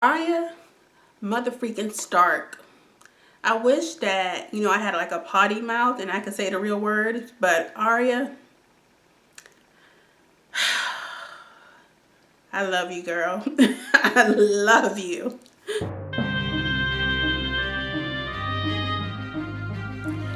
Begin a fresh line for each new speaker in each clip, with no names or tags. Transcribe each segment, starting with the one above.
Arya mother freaking Stark. I wish that, you know, I had like a potty mouth and I could say the real words, but Arya, I love you, girl. I love you.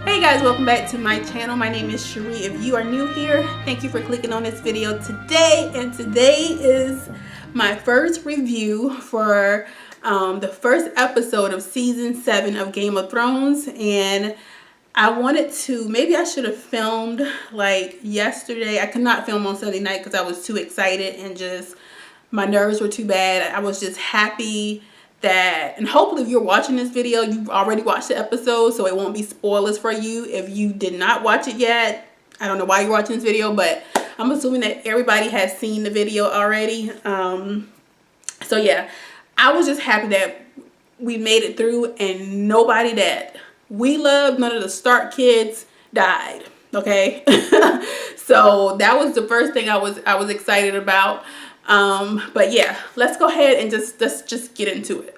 Hey guys, welcome back to my channel. My name is Cherie. If you are new here, thank you for clicking on this video today. And today is my first review for the first episode of season 7 of Game of Thrones. And I wanted to, maybe I should have filmed like yesterday. I could not film on Sunday night because I was too excited and just my nerves were too bad. I was just happy that, and hopefully if you're watching this video, you've already watched the episode, so it won't be spoilers for you. If you did not watch it yet, I don't know why you're watching this video, but I'm assuming that everybody has seen the video already. So yeah, I was just happy that we made it through and nobody that we loved, none of the Stark kids died. Okay. So that was the first thing I was excited about. But yeah, let's go ahead and let's just get into it.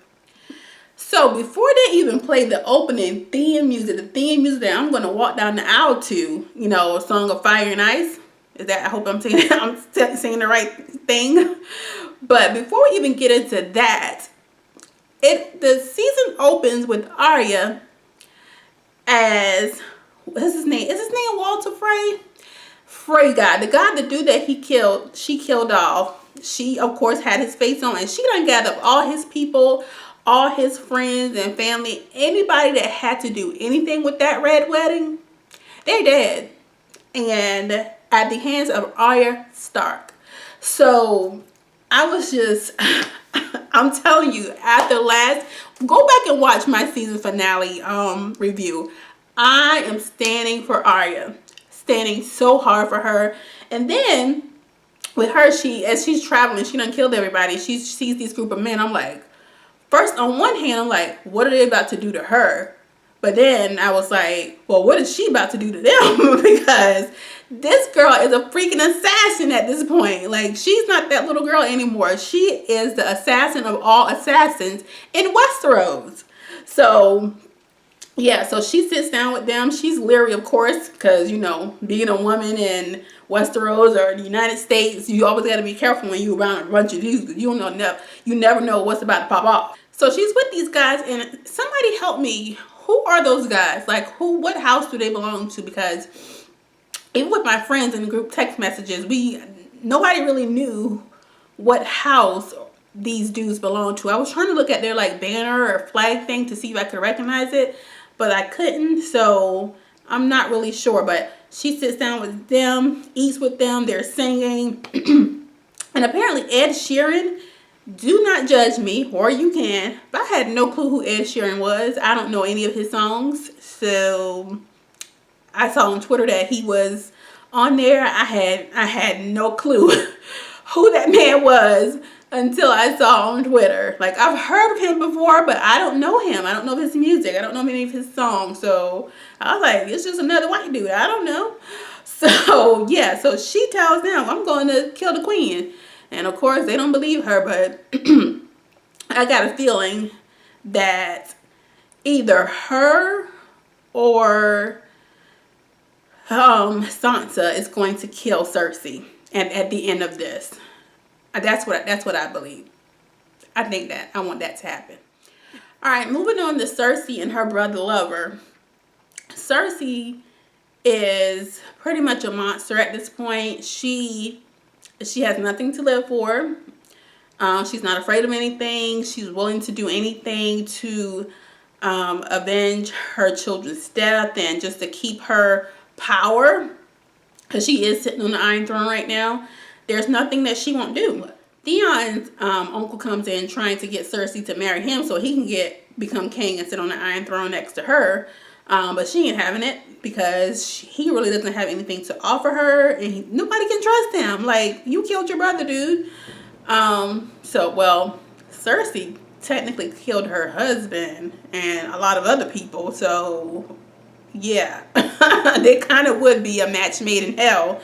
So before they even play the opening theme music, the theme music that I'm going to walk down the aisle to, you know, A Song of Fire and Ice. Is that, I hope I'm saying the right thing. But before we even get into that, the season opens with Arya as, what's his name? Is his name Walter Frey? Frey guy, the dude that she killed off. She, of course, had his face on, and she done gathered up all his people, all his friends and family, anybody that had to do anything with that red wedding, they're dead. And at the hands of Arya Stark. So I was just, I'm telling you, go back and watch my season finale review. I am standing for Arya. Standing so hard for her. And then with her, as she's traveling, she done killed everybody. She sees these group of men. I'm like, first on one hand, I'm like, what are they about to do to her? But then I was like, well, what is she about to do to them? Because this girl is a freaking assassin at this point. Like, she's not that little girl anymore. She is the assassin of all assassins in Westeros. So yeah, so she sits down with them. She's leery, of course, because, you know, being a woman in Westeros or the United States, you always got to be careful when you're around a bunch of dudes, because you never know what's about to pop off. So she's with these guys, and somebody help me. Who are those guys? Like, what house do they belong to? Because even with my friends in the group text messages, nobody really knew what house these dudes belong to. I was trying to look at their like banner or flag thing to see if I could recognize it, but I couldn't, so I'm not really sure. But she sits down with them, eats with them, they're singing. And apparently Ed Sheeran, do not judge me, or you can, but I had no clue who Ed Sheeran was. I don't know any of his songs, so I saw on Twitter that he was on there. I had no clue who that man was until I saw on Twitter. Like, I've heard of him before, but I don't know him. I don't know his music. I don't know many of his songs. So I was like, it's just another white dude. I don't know. So yeah, so she tells them, I'm going to kill the queen. And of course, they don't believe her, but I got a feeling that either her or Sansa is going to kill Cersei. And at the end of this. That's what I believe. I think that. I want that to happen. Alright, moving on to Cersei and her brother lover. Cersei is pretty much a monster at this point. She has nothing to live for. She's not afraid of anything. She's willing to do anything to avenge her children's death and just to keep her power. Because she is sitting on the Iron Throne right now. There's nothing that she won't do. Theon's uncle comes in trying to get Cersei to marry him so he can become king and sit on the Iron Throne next to her. But she ain't having it because he really doesn't have anything to offer her. And nobody can trust him. Like, you killed your brother, dude. Well, Cersei technically killed her husband and a lot of other people. So, yeah. They kind of would be a match made in hell.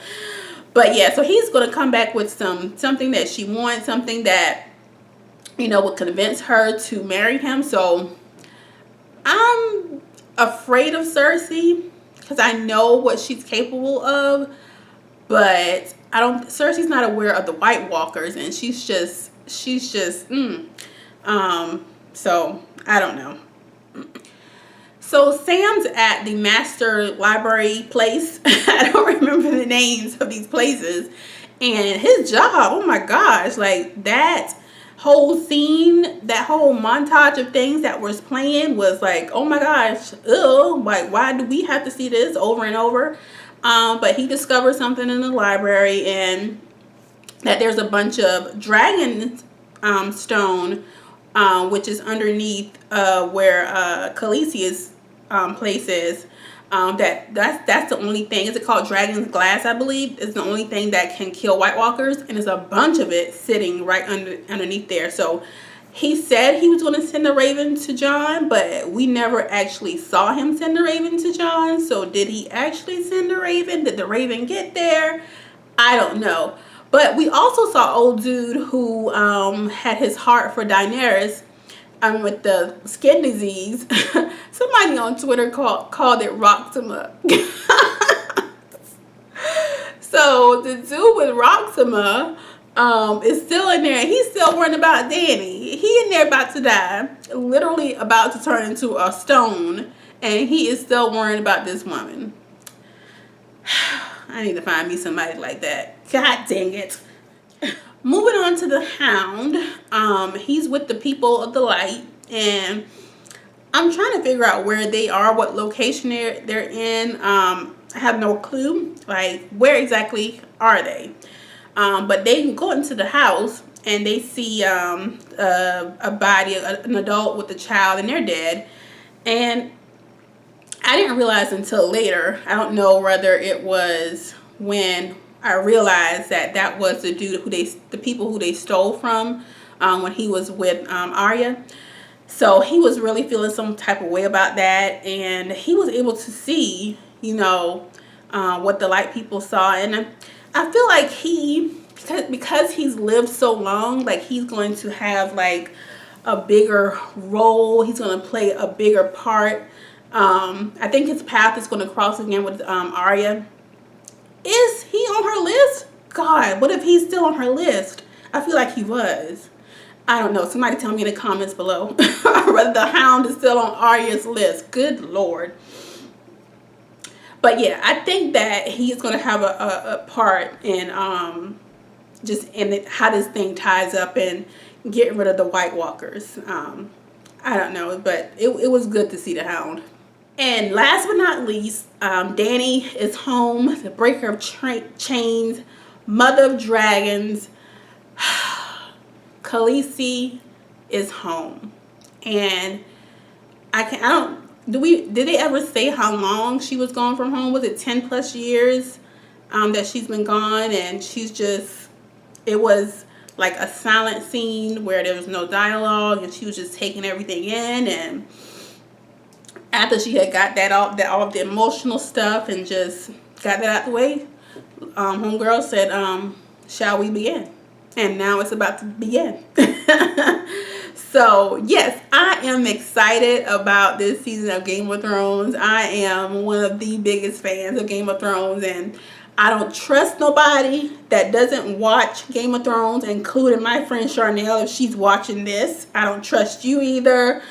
But yeah, so he's going to come back with something that she wants, something that would convince her to marry him. So I'm afraid of Cersei because I know what she's capable of, but Cersei's not aware of the White Walkers, and she's just so I don't know. So Sam's at the master library place. I don't remember the names of these places. And his job, oh my gosh, like that whole scene, that whole montage of things that was playing was like, oh my gosh, ugh, like why do we have to see this over and over? But he discovered something in the library, and that there's a bunch of dragon stone, which is underneath where Khaleesi's place is. That's the only thing. Is it called Dragon's Glass? I believe is the only thing that can kill White Walkers, and there's a bunch of it sitting right underneath there. So he said he was going to send a raven to Jon, but we never actually saw him send a raven to Jon. So did he actually send a raven? Did the raven get there? I don't know. But we also saw old dude who had his heart for Daenerys with the skin disease. Somebody on Twitter called it Roxima. So the dude with Roxima is still in there. He's still worrying about Dany. He in there about to die, literally about to turn into a stone, and he is still worrying about this woman. I need to find me somebody like that. God dang it. Moving on to the Hound. He's with the people of the light, and I'm trying to figure out where they are, what location they're in. I have no clue, like where exactly are they? But they go into the house and they see a body, an adult with a child, and they're dead. And I didn't realize until later. I don't know whether it was when I realized that was the dude the people who they stole from when he was with Arya. So he was really feeling some type of way about that, and he was able to see, what the light people saw. And I feel like because he's lived so long, like he's going to have like a bigger role. He's going to play a bigger part. I think his path is going to cross again with Arya. Is he on her list? God, what if he's still on her list? I feel like he was. I don't know. Somebody tell me in the comments below whether the Hound is still on Arya's list. Good Lord. But yeah, I think that he's going to have a part in just in how this thing ties up and getting rid of the White Walkers. I don't know, but it was good to see the Hound. And last but not least, Dany is home, the breaker of chains, mother of dragons. Khaleesi is home, and did they ever say how long she was gone from home? Was it 10 plus years that she's been gone? And it was like a silent scene where there was no dialogue, and she was just taking everything in. And after she had got all of the emotional stuff and just got that out the way, homegirl said, shall we begin? And now it's about to begin. So yes, I am excited about this season of Game of Thrones. I am one of the biggest fans of Game of Thrones, and I don't trust nobody that doesn't watch Game of Thrones, including my friend Charnel. If she's watching this, I don't trust you either.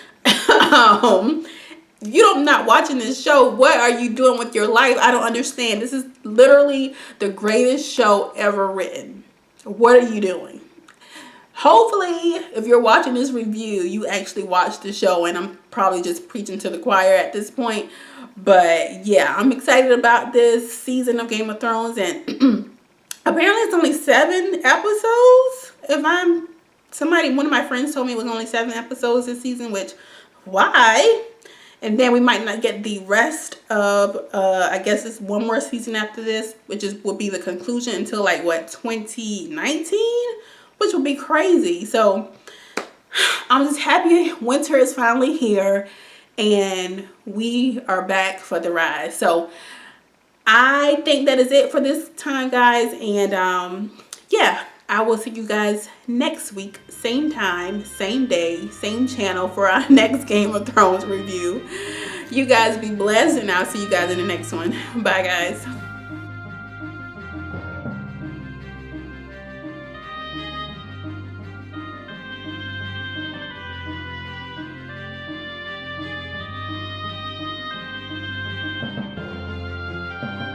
You're not watching this show. What are you doing with your life? I don't understand. This is literally the greatest show ever written. What are you doing? Hopefully, if you're watching this review, you actually watched the show, and I'm probably just preaching to the choir at this point. But yeah, I'm excited about this season of Game of Thrones, and apparently it's only 7 episodes. One of my friends told me it was only 7 episodes this season, which, why? And then we might not get the rest of, I guess it's one more season after this, which would be the conclusion until like, 2019? Which would be crazy. So I'm just happy winter is finally here and we are back for the ride. So I think that is it for this time, guys. And yeah, I will see you guys next week, same time, same day, same channel for our next Game of Thrones review. You guys be blessed, and I'll see you guys in the next one. Bye, guys.